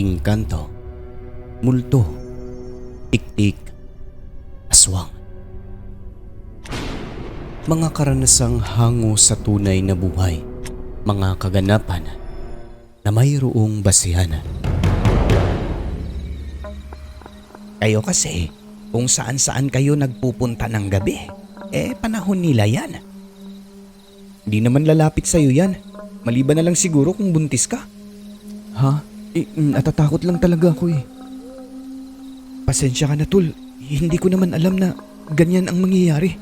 Engkanto, multo, tiktik, aswang. Mga karanasang hango sa tunay na buhay, mga kaganapan na mayroong basihan. Kayo kasi, kung saan-saan kayo nagpupunta ng gabi, panahon nila yan. Di naman lalapit sa'yo yan, maliban na lang siguro kung buntis ka. Ha? Natatakot lang talaga ako eh. Pasensya ka na tol, hindi ko naman alam na ganyan ang mangyayari.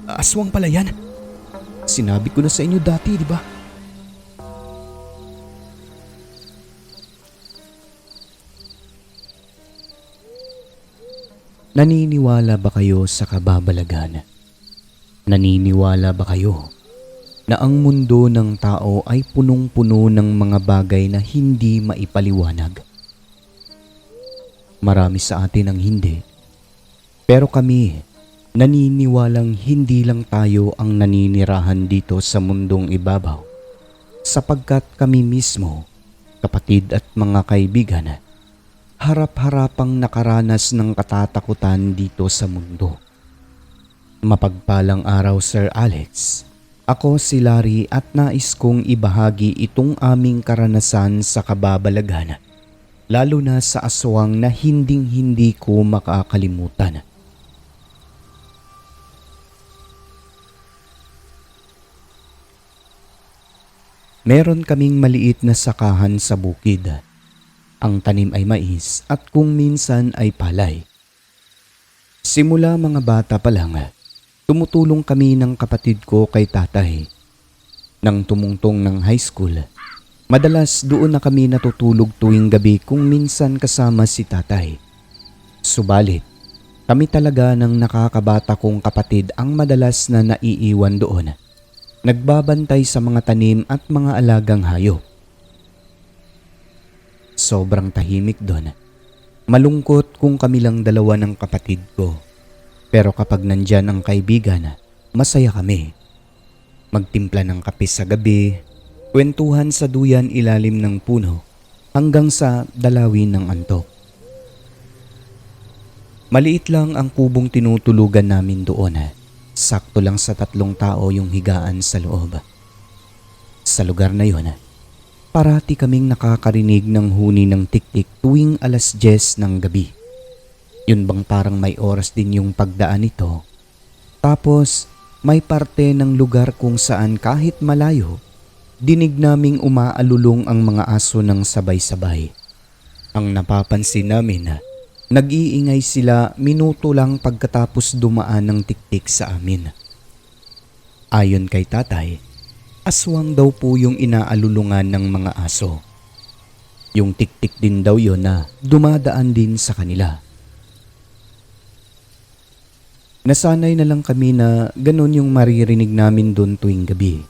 Aswang pala yan. Sinabi ko na sa inyo dati, di ba? Naniniwala ba kayo sa kababalagan? Naniniwala ba kayo na ang mundo ng tao ay punong-puno ng mga bagay na hindi maipaliwanag? Marami sa atin ang hindi. Pero kami, naniniwalang hindi lang tayo ang naninirahan dito sa mundong ibabaw, sapagkat kami mismo, kapatid at mga kaibigan, harap-harapang nakaranas ng katatakutan dito sa mundo. Mapagpalang araw, Sir Alex. Ako si Larry at nais kong ibahagi itong aming karanasan sa kababalagan, lalo na sa aswang na hinding-hindi ko makakalimutan. Meron kaming maliit na sakahan sa bukid. Ang tanim ay mais at kung minsan ay palay. Simula mga bata pa lang, tumutulong kami ng kapatid ko kay tatay. Nang tumungtong ng high school, madalas doon na kami natutulog tuwing gabi kung minsan kasama si tatay. Subalit, kami talaga ng nakakabata kong kapatid ang madalas na naiiwan doon. Nagbabantay sa mga tanim at mga alagang hayop. Sobrang tahimik doon. Malungkot kung kami lang dalawa ng kapatid ko. Pero kapag nandyan ang kaibigan, masaya kami. Magtimpla ng kape sa gabi, kwentuhan sa duyan ilalim ng puno, hanggang sa dalawin ng antok. Maliit lang ang kubong tinutulugan namin doon. Sakto lang sa 3 tao yung higaan sa loob. Sa lugar na yon, parati kaming nakakarinig ng huni ng tiktik tuwing 10:00 ng gabi. Yun bang parang may oras din yung pagdaan nito? Tapos may parte ng lugar kung saan kahit malayo, dinig naming umaalulong ang mga aso ng sabay-sabay. Ang napapansin namin, nag-iingay sila minuto lang pagkatapos dumaan ng tiktik sa amin. Ayon kay tatay, aswang daw po yung inaalulungan ng mga aso. Yung tiktik din daw yon na dumadaan din sa kanila. Nasanay na lang kami na ganun yung maririnig namin doon tuwing gabi.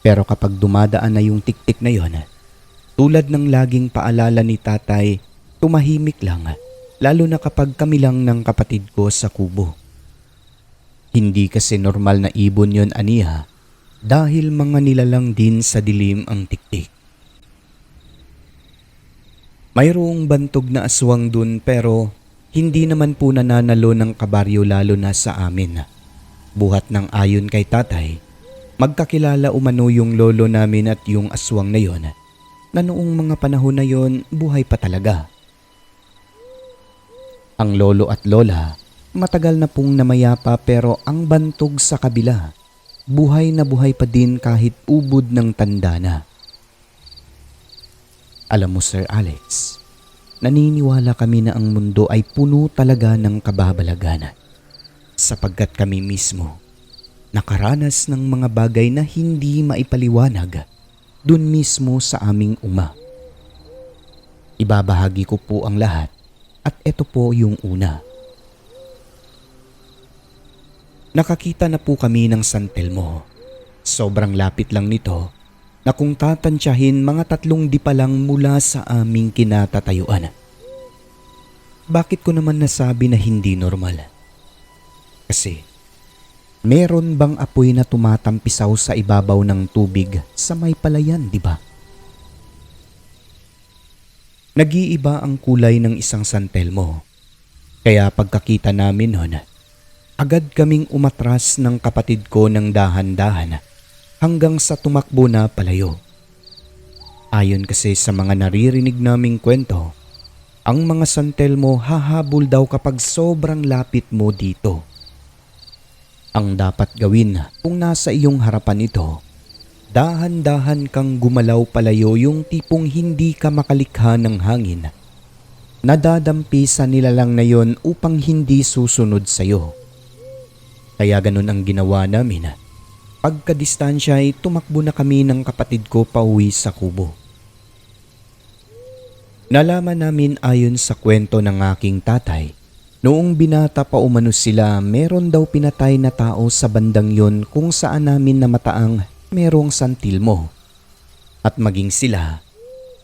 Pero kapag dumadaan na yung tiktik na yon, tulad ng laging paalala ni tatay, tumahimik lang, lalo na kapag kami lang ng kapatid ko sa kubo. Hindi kasi normal na ibon yon, aniya, dahil mga nilalang din sa dilim ang tiktik. Mayroong bantog na aswang dun pero hindi naman po nananalo ng kabaryo lalo na sa amin. Buhat ng ayon kay tatay, magkakilala umano yung lolo namin at yung aswang na yon, na noong mga panahon na yon buhay pa talaga. Ang lolo at lola, matagal na pong namayapa pero ang bantog sa kabila, buhay na buhay pa din kahit ubod ng tanda na. Alam mo Sir Alex, naniniwala kami na ang mundo ay puno talaga ng kababalagan. Sapagkat kami mismo, nakaranas ng mga bagay na hindi maipaliwanag dun mismo sa aming uma. Ibabahagi ko po ang lahat at ito po yung una. Nakakita na po kami ng San Telmo. Sobrang lapit lang nito na kung tatansyahin mga 3 di pa lang mula sa aming kinatatayuan. Bakit ko naman nasabi na hindi normal? Kasi meron bang apoy na tumatampisaw sa ibabaw ng tubig sa may palayan, di ba? Nag-iiba ang kulay ng isang santelmo. Kaya pagkakita namin nun, agad kaming umatras ng kapatid ko ng dahan-dahan hanggang sa tumakbo na palayo. Ayon kasi sa mga naririnig naming kwento, ang mga santelmo hahabol daw kapag sobrang lapit mo dito. Ang dapat gawin kung nasa iyong harapan ito, dahan-dahan kang gumalaw palayo, yung tipong hindi ka makalikha ng hangin. Nadadampi sa nilalang na yon upang hindi susunod sa iyo. Kaya ganun ang ginawa namin. Pagkadistansya ay tumakbo na kami ng kapatid ko pauwi sa kubo. Nalaman namin ayon sa kwento ng aking tatay, noong binata pa umano sila, meron daw pinatay na tao sa bandang yon kung saan namin namataang merong santilmo. At maging sila,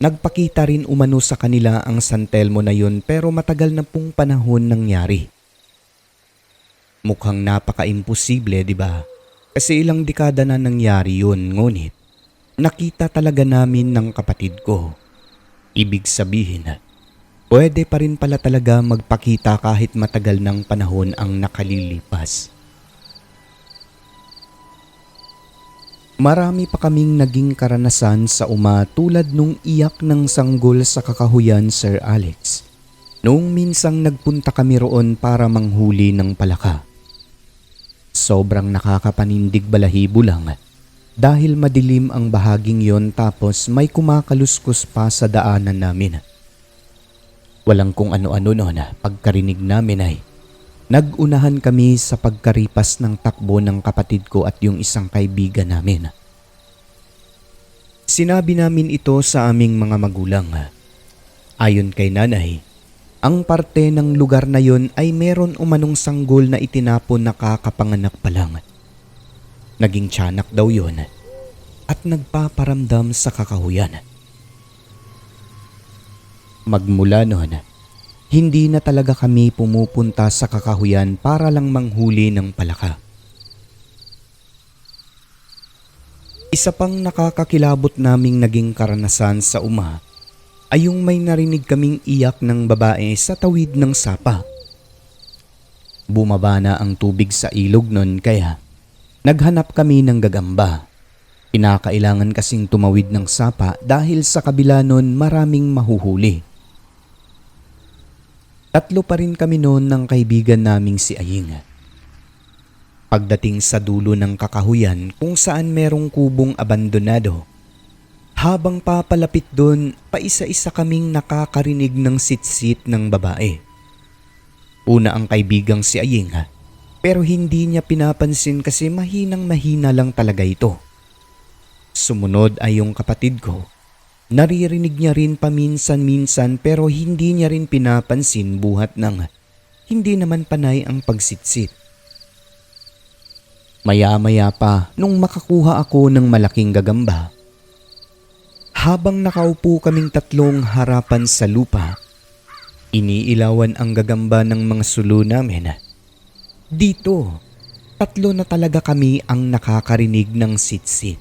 nagpakita rin umano sa kanila ang santelmo na yun, pero matagal na pong panahon nangyari. Mukhang napaka-imposible, di ba? Kasi ilang dekada na nangyari yun, ngunit nakita talaga namin ng kapatid ko. Ibig sabihin, pwede pa rin pala talaga magpakita kahit matagal ng panahon ang nakalilipas. Marami pa kaming naging karanasan sa tulad nung iyak ng sanggol sa kakahuyan, Sir Alex. Noong minsang nagpunta kami roon para manghuli ng palaka. Sobrang nakakapanindig balahibo lang dahil madilim ang bahaging yon, tapos may kumakaluskos pa sa daanan namin. Walang kung ano-ano noon, pagkarinig namin ay nag-unahan kami sa pagkaripas ng takbo ng kapatid ko at yung isang kaibigan namin. Sinabi namin ito sa aming mga magulang. Ayon kay nanay, ang parte ng lugar na yon ay meron umanong sanggol na itinapon na kakapanganak pa lang. Naging tiyanak daw yon at nagpaparamdam sa kakahuyan. Magmula noon, hindi na talaga kami pumupunta sa kakahuyan para lang manghuli ng palaka. Isa pang nakakakilabot naming naging karanasan sa ay yung may narinig kaming iyak ng babae sa tawid ng sapa. Bumaba na ang tubig sa ilog nun, kaya naghanap kami ng gagamba. Kinakailangan kasing tumawid ng sapa dahil sa kabila nun maraming mahuhuli. 3 pa rin kami noon ng kaibigan naming si Aying. Pagdating sa dulo ng kakahuyan kung saan merong kubong abandonado, habang papalapit doon, paisa-isa kaming nakakarinig ng sitsit ng babae. Una ang kaibigang si Aying, pero hindi niya pinapansin kasi mahinang-mahina lang talaga ito. Sumunod ay yung kapatid ko. Naririnig niya rin paminsan-minsan pero hindi niya rin pinapansin buhat ng hindi naman panay ang pagsitsit. Maya-maya pa nung makakuha ako ng malaking gagamba. Habang nakaupo kaming 3 harapan sa lupa, iniilawan ang gagamba ng mga sulo namin. Dito, 3 na talaga kami ang nakakarinig ng sitsit.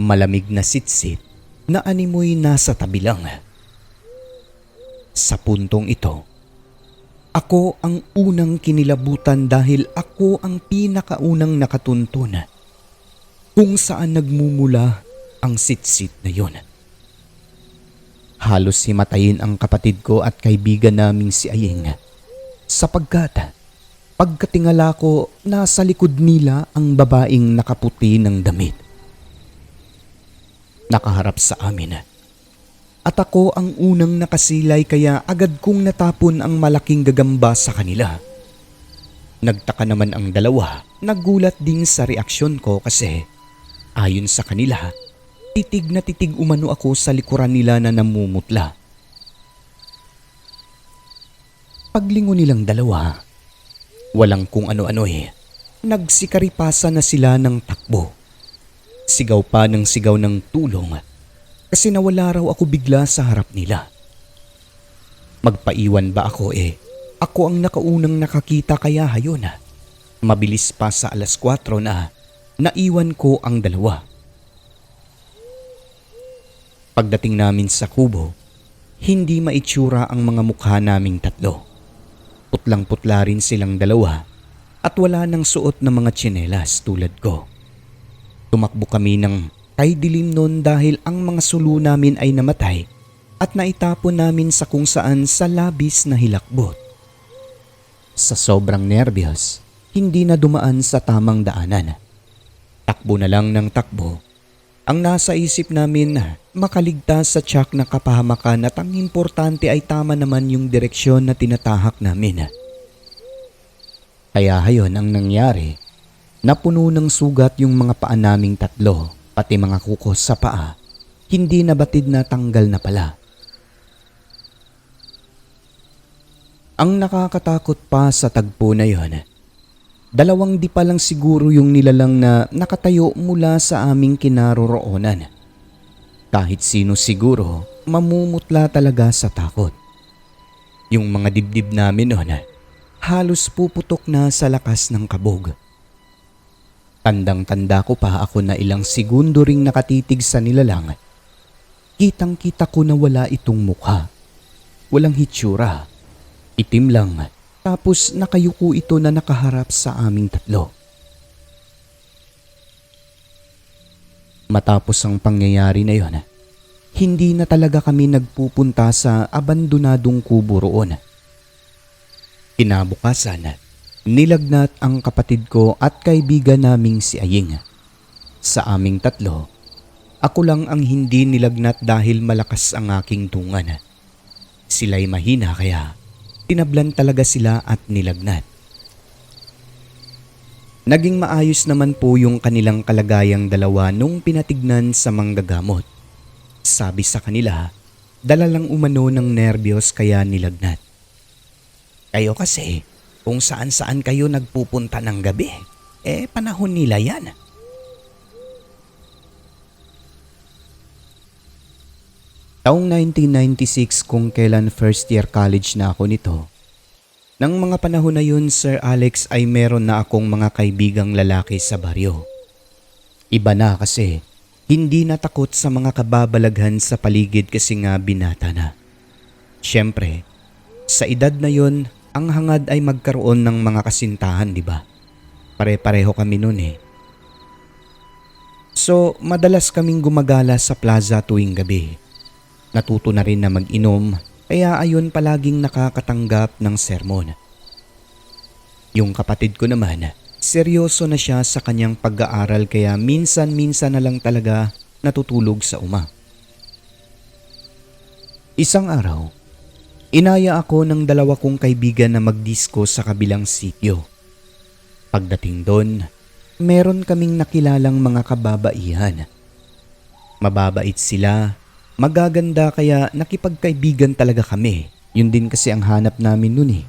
Malamig na sitsit na animoy nasa tabi lang. Sa puntong ito, ako ang unang kinilabutan dahil ako ang pinakaunang nakatuntun kung saan nagmumula ang sitsit na yon. Halos himatayin ang kapatid ko at kaibigan naming si Aying sapagkat pagkatingala ko, nasa likod nila ang babaeng nakaputi ng damit. Nakaharap sa amin. At ako ang unang nakasilay, kaya agad kong natapon ang malaking gagamba sa kanila. Nagtaka naman ang dalawa, nagulat din sa reaksyon ko kasi ayon sa kanila, titig na titig umano ako sa likuran nila na namumutla. Paglingon nilang dalawa, walang kung ano-ano nagsikaripasan na sila ng takbo. Sigaw pa ng sigaw ng tulong kasi nawala raw ako bigla sa harap nila. Magpaiwan ba ako Ako ang nakaunang nakakita, kaya hayon. Mabilis pa sa 4:00 na naiwan ko ang dalawa. Pagdating namin sa kubo, hindi maitsura ang mga mukha naming tatlo. Putlang-putla rin silang dalawa at wala nang suot na mga tsinelas tulad ko. Tumakbo kami ng kay dilim noon dahil ang mga sulo namin ay namatay at naitapon namin sa kung saan sa labis na hilakbot. Sa sobrang nerbiyos, hindi na dumaan sa tamang daanan. Takbo na lang ng takbo. Ang nasa isip namin makaligtas sa tiyak na kapahamakan at ang importante ay tama naman yung direksyon na tinatahak namin. Kaya hayon ang nangyari, napuno ng sugat yung mga paa naming tatlo, pati mga kukos sa paa, hindi na batid na tanggal na pala. Ang nakakatakot pa sa tagpo na yon, 2 di pa lang siguro yung nilalang na nakatayo mula sa aming kinaroroonan. Kahit sino siguro, mamumutla talaga sa takot. Yung mga dibdib namin noon, halos puputok na sa lakas ng kabog. Tandang-tanda ko pa ako na ilang segundo ring nakatitig sa nilalang. Kitang-kita ko na wala itong mukha. Walang hitsura. Itim lang. Tapos nakayuko ito na nakaharap sa aming tatlo. Matapos ang pangyayari na yon, hindi na talaga kami nagpupunta sa abandonadong kubo roon. Kinabukasan, nilagnat ang kapatid ko at kaibigan naming si Aying. Sa aming tatlo, ako lang ang hindi nilagnat dahil malakas ang aking tungan. Sila'y mahina kaya tinablan talaga sila at nilagnat. Naging maayos naman po yung kanilang kalagayang dalawa nung pinatignan sa manggagamot. Sabi sa kanila, dala lang umano ng nerbiyos kaya nilagnat. Kayo kasi, kung saan-saan kayo nagpupunta ng gabi, panahon nila yan. Taong 1996 kung kailan first year college na ako nito. Nang mga panahon na yun, Sir Alex, ay meron na akong mga kaibigang lalaki sa baryo. Iba na kasi, hindi na takot sa mga kababalaghan sa paligid kasi nga binata na. Siyempre, sa edad na yun, ang hangad ay magkaroon ng mga kasintahan, di ba? Pare-pareho kami noon eh. So, madalas kaming gumagala sa plaza tuwing gabi. Natuto na rin na mag-inom, kaya ayon palaging nakakatanggap ng sermon. Yung kapatid ko naman, seryoso na siya sa kanyang pag-aaral kaya minsan-minsan na lang talaga natutulog sa uma. Isang araw, inaya ako ng 2 kong kaibigan na magdisko sa kabilang sitio. Pagdating doon, meron kaming nakilalang mga kababaihan. Mababait sila, magaganda kaya nakipagkaibigan talaga kami. Yun din kasi ang hanap namin nun eh.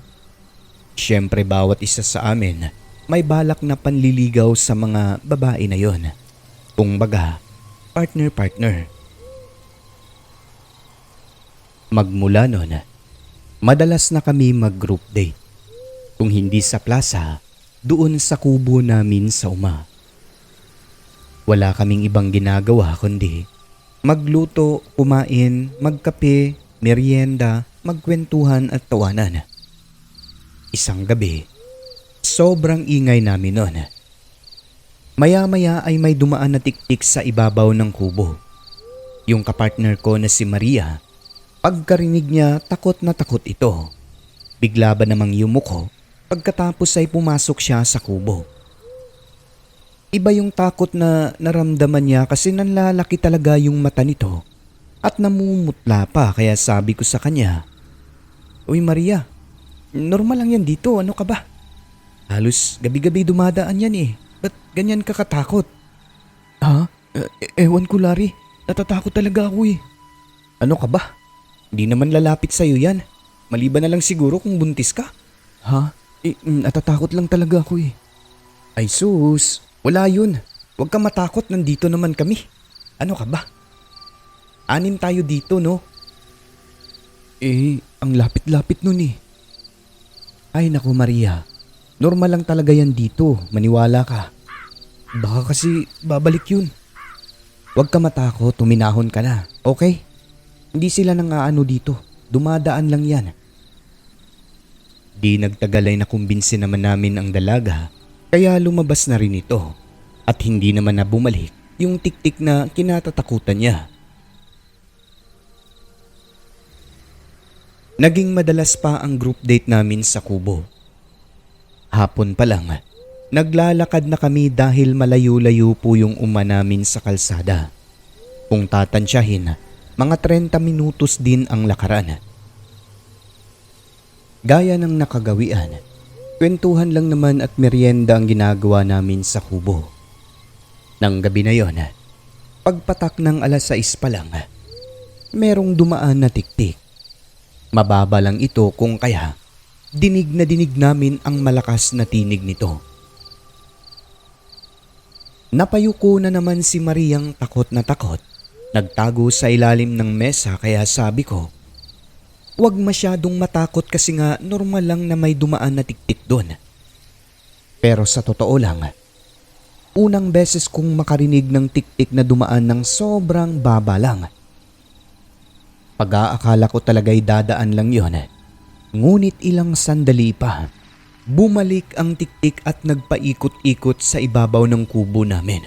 Siyempre bawat isa sa amin may balak na panliligaw sa mga babae na yon. Kung baga, partner-partner. Magmula nun, madalas na kami mag-group date. Kung hindi sa plaza, doon sa kubo namin sa uma. Wala kaming ibang ginagawa kundi magluto, kumain, magkape, merienda, magkwentuhan at tawanan. Isang gabi, sobrang ingay namin noon. Maya-maya ay may dumaan na tiktik sa ibabaw ng kubo. Yung kapartner ko na si Maria, pagkarinig niya takot na takot ito. Bigla ba namang yumuko pagkatapos ay pumasok siya sa kubo. Iba yung takot na naramdaman niya kasi nanlalaki talaga yung mata nito at namumutla pa kaya sabi ko sa kanya, "Uy Maria, normal lang yan dito, ano ka ba? Halos gabi-gabi dumadaan yan eh, ba't ganyan ka katakot?" "Ha? Ewan ko Larry, natatakot talaga ako eh." "Ano ka ba? Hindi naman lalapit sa'yo yan, maliban na lang siguro kung buntis ka." "Ha? Natatakot lang talaga ako eh." "Ay sus, wala yun. Huwag kang matakot, nandito naman kami. Ano ka ba? 6 tayo dito, no?" Ang lapit-lapit nun eh." "Ay naku Maria, normal lang talaga yan dito, maniwala ka." Baka kasi babalik yun. Huwag ka matakot, tuminahon ka na, okay? Hindi sila nang aano dito, dumadaan lang yan. Di nagtagal ay nakumbinsi naman namin ang dalaga, kaya lumabas na rin ito at hindi naman na bumalik yung tiktik na kinatatakutan niya. Naging madalas pa ang group date namin sa kubo. Hapon pa lang, naglalakad na kami dahil malayo-layo po yung namin sa kalsada. Kung tatansyahin, mga 30 minutos din ang lakaran. Gaya ng nakagawian, kwentuhan lang naman at merienda ang ginagawa namin sa kubo. Nang gabi na yon, pagpatak ng 6:00 pa lang, merong dumaan na tiktik. Mababa lang ito kung kaya dinig na dinig namin ang malakas na tinig nito. Napayuko na naman si Mariang takot na takot. Nagtago sa ilalim ng mesa kaya sabi ko, huwag masyadong matakot kasi nga normal lang na may dumaan na tiktik doon. Pero sa totoo lang, unang beses kong makarinig ng tiktik na dumaan ng sobrang baba lang. Pag-aakala ko talaga'y dadaan lang yon. Ngunit ilang sandali pa, bumalik ang tiktik at nagpaikot-ikot sa ibabaw ng kubo namin.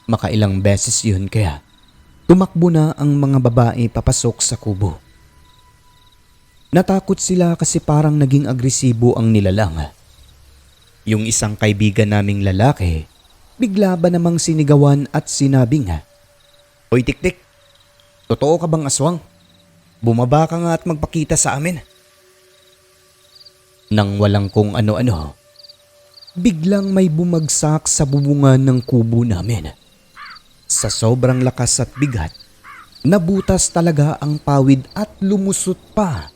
Makailang beses yun kaya tumakbo na ang mga babae papasok sa kubo. Natakot sila kasi parang naging agresibo ang nilalang. Yung isang kaibigan naming lalaki, bigla ba namang sinigawan at sinabing, "Hoy tiktik, totoo ka bang aswang? Bumaba ka nga at magpakita sa amin." Nang walang kung ano-ano, biglang may bumagsak sa bubungan ng kubo namin. Sa sobrang lakas at bigat, nabutas talaga ang pawid at lumusot pa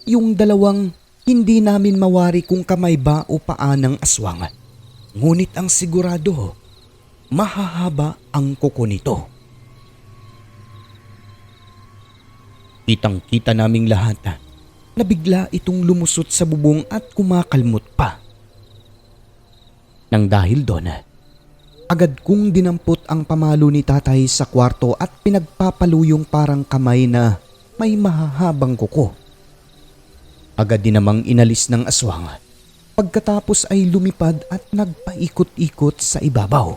yung dalawang hindi namin mawari kung kamay ba o paa ng aswang. Ngunit ang sigurado, mahahaba ang kuko nito. Kitang-kita naming lahat na bigla itong lumusot sa bubong at kumakalmot pa. Nang dahil doon, agad kong dinampot ang pamalo ni tatay sa kwarto at pinagpapaluyong parang kamay na may mahahabang kuko. Agad din namang inalis ng aswang. Pagkatapos ay lumipad at nagpaikot-ikot sa ibabaw.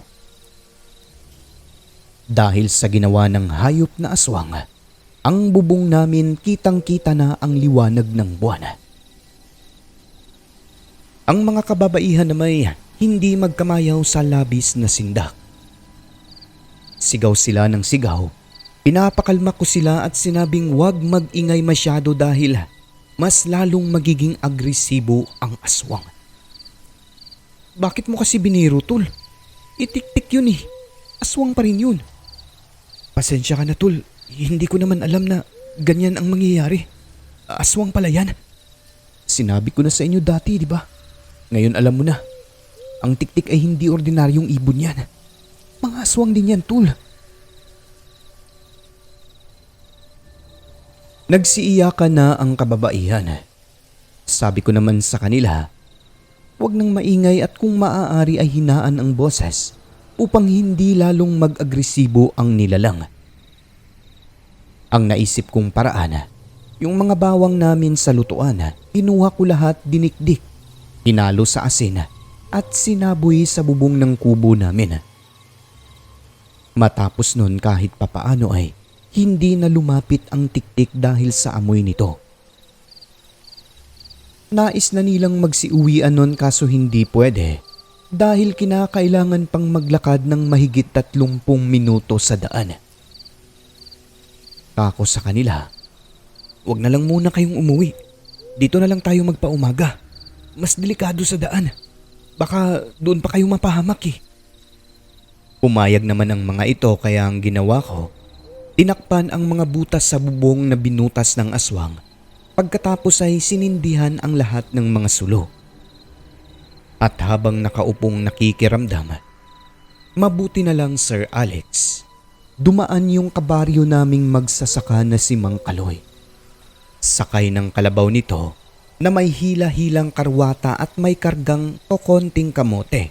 Dahil sa ginawa ng hayop na aswang, ang bubong namin kitang-kita na ang liwanag ng buwan. Ang mga kababaihan na may hindi magkamayaw sa labis na sindak. Sigaw sila ng sigaw. Pinapakalma ko sila at sinabing huwag mag-ingay masyado dahil mas lalong magiging agresibo ang aswang. Bakit mo kasi biniro, Tol? Itik-tik yun eh. Aswang pa rin yun. Pasensya ka na, Tol. Hindi ko naman alam na ganyan ang mangyayari. Aswang pala yan. Sinabi ko na sa inyo dati, di ba? Ngayon alam mo na. Ang tiktik ay hindi ordinaryong ibon yan. Mga aswang din yan, Tol. Nagsiiyakan na ang kababaihan. Sabi ko naman sa kanila, huwag nang maingay at kung maaari ay hinaan ang boses upang hindi lalong mag-agresibo ang nilalang. Ang naisip kong paraan, yung mga bawang namin sa lutuan, kinuha ko lahat dinikdik, hinalo sa asin at sinaboy sa bubong ng kubo namin. Matapos nun kahit papaano ay hindi na lumapit ang tiktik dahil sa amoy nito. Nais na nilang magsiuwian nun kaso hindi pwede dahil kinakailangan pang maglakad ng mahigit 30 minuto sa daan. Kako sa kanila, huwag na lang muna kayong umuwi. Dito na lang tayo magpaumaga. Mas delikado sa daan. Baka doon pa kayo mapahamak eh. Pumayag naman ang mga ito kaya ang ginawa ko, tinakpan ang mga butas sa bubong na binutas ng aswang. Pagkatapos ay sinindihan ang lahat ng mga sulo. At habang nakaupong nakikiramdam, mabuti na lang Sir Alex, dumaan yung kabaryo naming magsasaka na si Mang Kaloy. Sakay ng kalabaw nito na may hila-hilang karwata at may kargang kokonting kamote.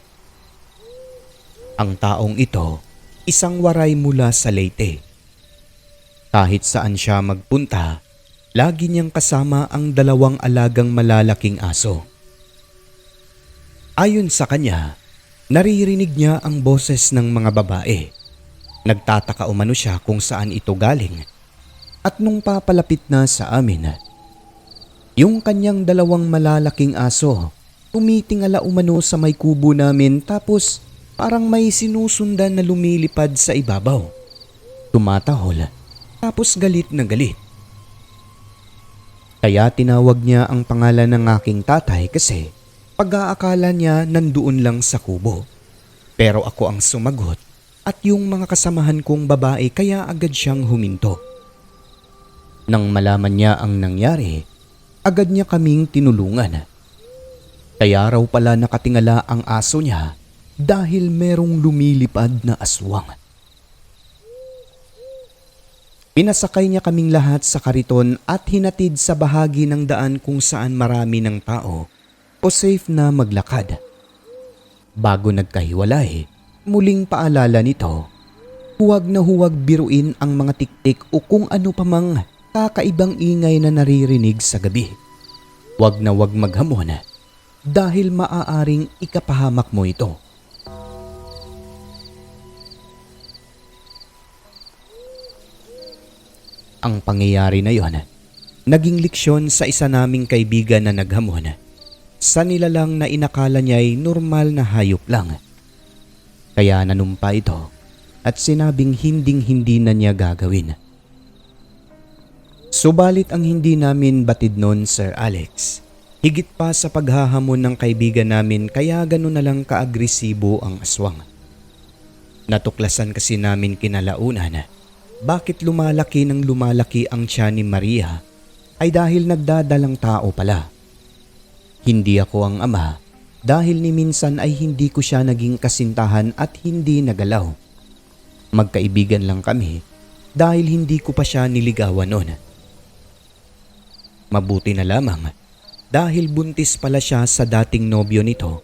Ang taong ito, isang waray mula sa Leyte. Kahit saan siya magpunta, lagi niyang kasama ang 2 alagang malalaking aso. Ayon sa kanya, naririnig niya ang boses ng mga babae. Nagtataka umano siya kung saan ito galing. At nung papalapit na sa amin, yung kanyang 2 malalaking aso, tumitingala umano sa may kubo namin tapos parang may sinusundan na lumilipad sa ibabaw. Tumatahol, tapos galit na galit. Kaya tinawag niya ang pangalan ng aking tatay kasi pag-aakala niya nandoon lang sa kubo. Pero ako ang sumagot at yung mga kasamahan kong babae kaya agad siyang huminto. Nang malaman niya ang nangyari, agad niya kaming tinulungan. Kaya raw pala nakatingala ang aso niya dahil merong lumilipad na aswang. Pinasakay niya kaming lahat sa kariton at hinatid sa bahagi ng daan kung saan marami ng tao o safe na maglakad. Bago nagkahiwalay, muling paalala nito, huwag na huwag biruin ang mga tiktik o kung ano pa mang kakaibang ingay na naririnig sa gabi. Huwag na huwag maghamon dahil maaaring ikapahamak mo ito. Ang pangyayari na yon, naging leksyon sa isa naming kaibigan na naghamon. Sa nilalang na inakala niya ay normal na hayop lang. Kaya nanumpa ito at sinabing hinding-hindi na niya gagawin. Subalit ang hindi namin batid noon, Sir Alex, higit pa sa paghahamon ng kaibigan namin kaya gano'n na lang kaagresibo ang aswang. Natuklasan kasi namin kinalaunan bakit lumalaki ng lumalaki ang tiyan ni Maria ay dahil nagdadalang tao pala. Hindi ako ang ama dahil ni minsan ay hindi ko siya naging kasintahan at hindi nagalaw. Magkaibigan lang kami dahil hindi ko pa siya niligawan noon. Mabuti na lamang dahil buntis pala siya sa dating nobyo nito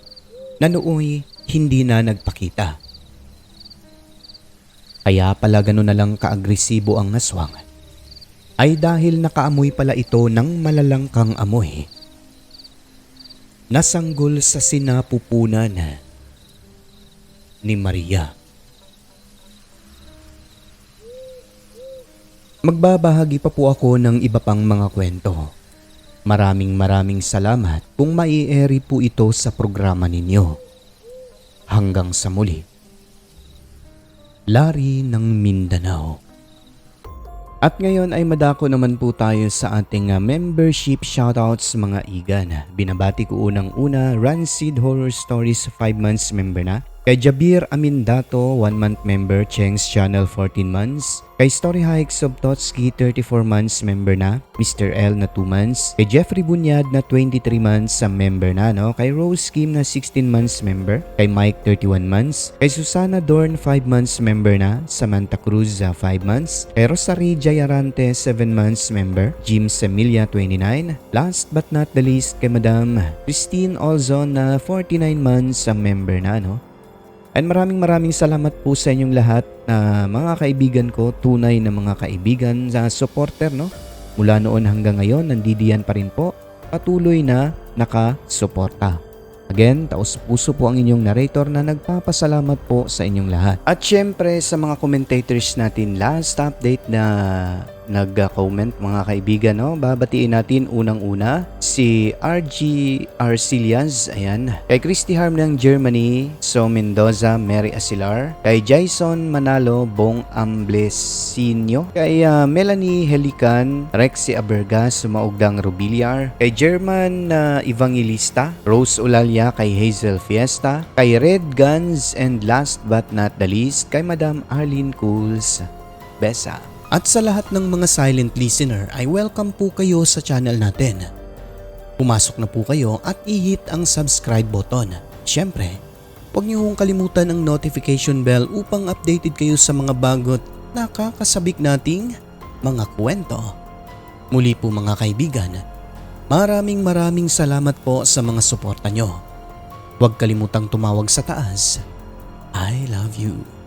na nooy hindi na nagpakita. Kaya pala gano'n na lang kaagresibo ang aswang ay dahil nakaamoy pala ito ng malalangkang amoy. Nasanggol sa sinapupunan ni Maria. Magbabahagi pa po ako ng iba pang mga kwento. Maraming salamat kung mai-airy po ito sa programa ninyo. Hanggang sa muli. Larry ng Mindanao. At ngayon ay madako naman po tayo sa ating membership shoutouts mga igan. Binabati ko unang-una Rancid Horror Stories 5 months member na. Kay Jabir Amindato 1 month member, Cheng's Channel 14 months. Kay Story Hikes of Totski 34 months member na. Mr. L na 2 months. Kay Jeffrey Bunyad na 23 months sa member na. Kay Rose Kim na 16 months member. Kay Mike 31 months. Kay Susana Dorn 5 months member na. Samantha Cruz 5 months. Kay Rosary Jayarante 7 months member. Jim Semilia 29. Last but not the least kay Madam Christine Olzon na 49 months sa member na. And maraming salamat po sa inyong lahat na mga kaibigan ko, tunay na mga kaibigan sa supporter Mula noon hanggang ngayon, nandidiyan pa rin po, patuloy na nakasuporta. Again, taos puso po ang inyong narrator na nagpapasalamat po sa inyong lahat. At syempre sa mga commentators natin, last update na nag-comment mga kaibigan, babatiin natin unang-una si RG Arcilias, ayan. Kay Christy Harm ng Germany, So Mendoza, Mary Asilar. Kay Jason Manalo, Bong Amblesinio. Kay Melanie Helican, Rexy Abergas, Sumaugdang Rubiliar. Kay German Evangelista, Rose Ulalia, kay Hazel Fiesta. Kay Red Guns, and last but not the least, kay Madam Arlene Cools Besa. At sa lahat ng mga silent listener ay welcome po kayo sa channel natin. Pumasok na po kayo at i-hit ang subscribe button. Siyempre, huwag niyo hong kalimutan ang notification bell upang updated kayo sa mga bagot nakakasabik nating mga kwento. Muli po mga kaibigan, Maraming salamat po sa mga suporta nyo. Huwag kalimutang tumawag sa taas. I love you.